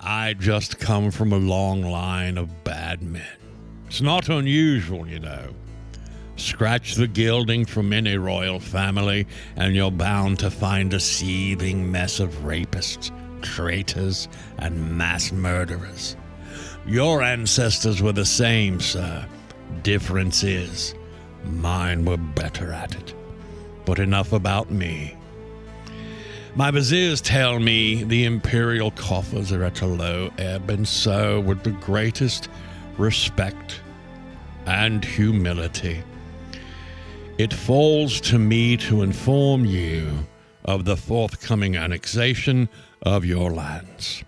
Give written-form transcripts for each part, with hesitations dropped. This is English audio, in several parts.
I just come from a long line of bad men. It's not unusual, you know. Scratch the gilding from any royal family, and you're bound to find a seething mess of rapists, traitors, and mass murderers. Your ancestors were the same, sir. Difference is, mine were better at it. But enough about me. My viziers tell me the imperial coffers are at a low ebb, and so, with the greatest respect and humility, it falls to me to inform you of the forthcoming annexation of your lands.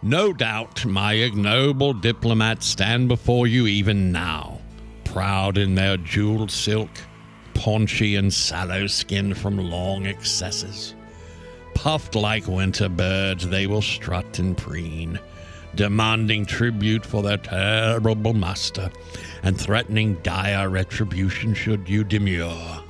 No doubt my ignoble diplomats stand before you even now, proud in their jeweled silk, paunchy and sallow skin from long excesses. Puffed like winter birds, they will strut and preen, demanding tribute for their terrible master, and threatening dire retribution should you demur.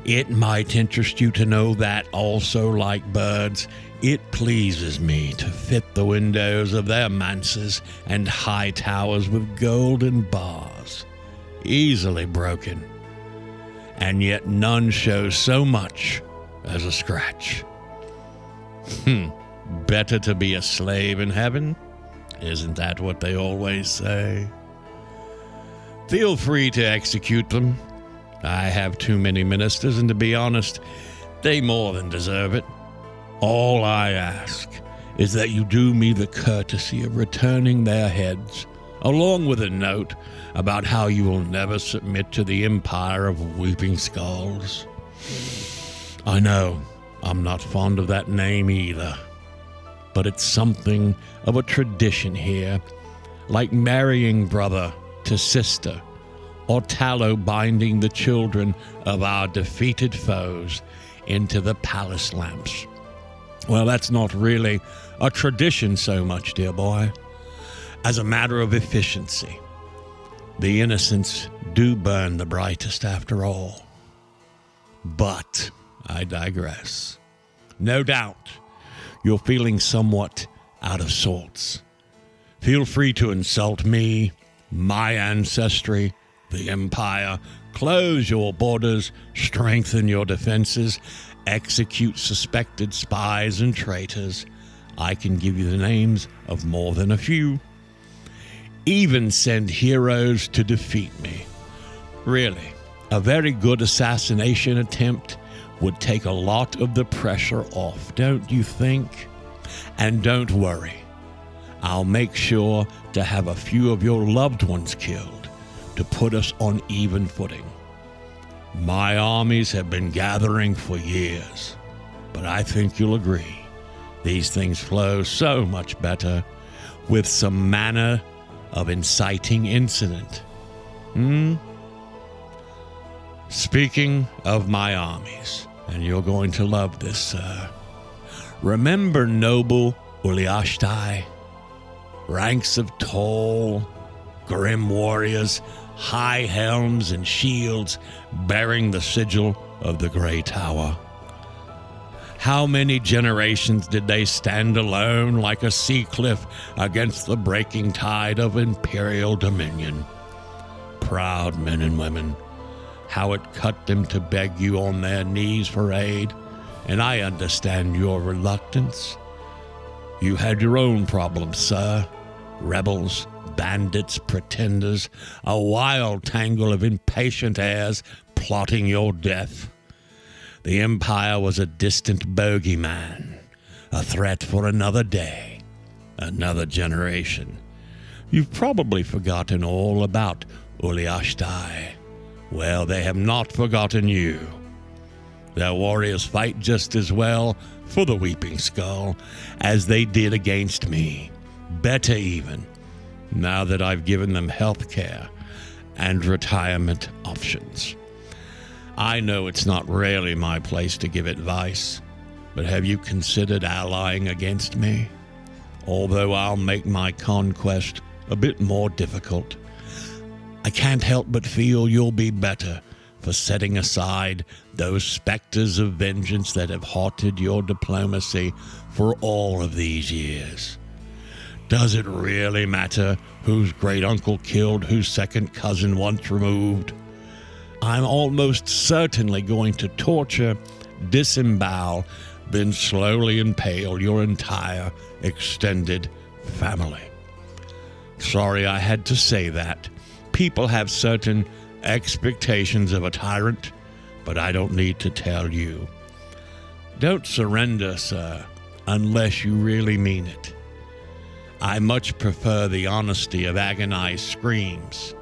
It might interest you to know that also, like birds, it pleases me to fit the windows of their manses and high towers with golden bars, easily broken, and yet none shows so much as a scratch. Better to be a slave in heaven? Isn't that what they always say? Feel free to execute them. I have too many ministers, and to be honest, they more than deserve it. All I ask is that you do me the courtesy of returning their heads, along with a note about how you will never submit to the empire of weeping skulls. I know I'm not fond of that name either, but it's something of a tradition here, like marrying brother to sister, or tallow binding the children of our defeated foes into the palace lamps. Well, that's not really a tradition so much, dear boy, as a matter of efficiency. The innocents do burn the brightest after all. But I digress. No doubt you're feeling somewhat out of sorts. Feel free to insult me, my ancestry, the Empire, close your borders, strengthen your defenses, execute suspected spies and traitors. I can give you the names of more than a few. Even send heroes to defeat me. Really, a very good assassination attempt would take a lot of the pressure off, don't you think? And don't worry, I'll make sure to have a few of your loved ones killed to put us on even footing. My armies have been gathering for years, but I think you'll agree, these things flow so much better with some manner of inciting incident. Speaking of my armies, and you're going to love this, sir. Remember noble Uliashtai? Ranks of tall, grim warriors, high helms and shields bearing the sigil of the Grey Tower. How many generations did they stand alone like a sea cliff against the breaking tide of imperial dominion? Proud men and women, how it cut them to beg you on their knees for aid, and I understand your reluctance. You had your own problems, sir. Rebels, bandits, pretenders, a wild tangle of impatient heirs plotting your death. The Empire was a distant bogeyman, a threat for another day, another generation. You've probably forgotten all about Uliashtai. Well, they have not forgotten you. Their warriors fight just as well for the Weeping Skull as they did against me. Better even, now that I've given them health care and retirement options. I know it's not really my place to give advice, but have you considered allying against me? Although I'll make my conquest a bit more difficult, I can't help but feel you'll be better for setting aside those specters of vengeance that have haunted your diplomacy for all of these years. Does it really matter whose great-uncle killed whose second cousin once removed? I'm almost certainly going to torture, disembowel, then slowly impale your entire extended family. Sorry I had to say that. People have certain expectations of a tyrant, but I don't need to tell you. Don't surrender, sir, unless you really mean it. I much prefer the honesty of agonized screams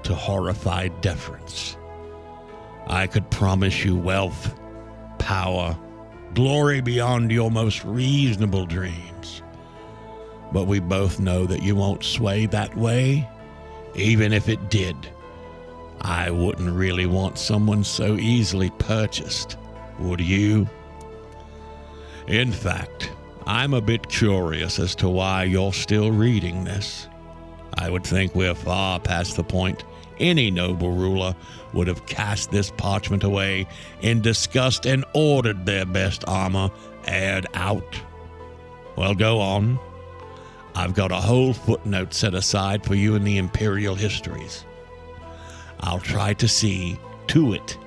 to horrified deference. I could promise you wealth, power, glory beyond your most reasonable dreams. But we both know that you won't sway that way. Even if it did, I wouldn't really want someone so easily purchased, would you? In fact, I'm a bit curious as to why you're still reading this. I would think we're far past the point any noble ruler would have cast this parchment away in disgust and ordered their best armor aired out. Well, go on. I've got a whole footnote set aside for you in the Imperial Histories. I'll try to see to it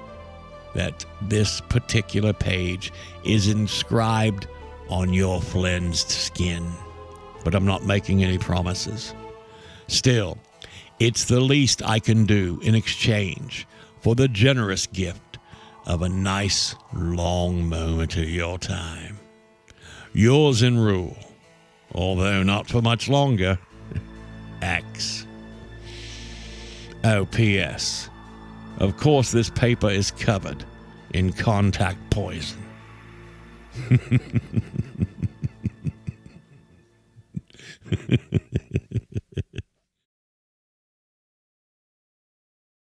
that this particular page is inscribed on your flensed skin, but I'm not making any promises. Still, it's the least I can do in exchange for the generous gift of a nice long moment of your time. Yours in rule, although not for much longer, X. Oh, P.S. Of course, this paper is covered in contact poison.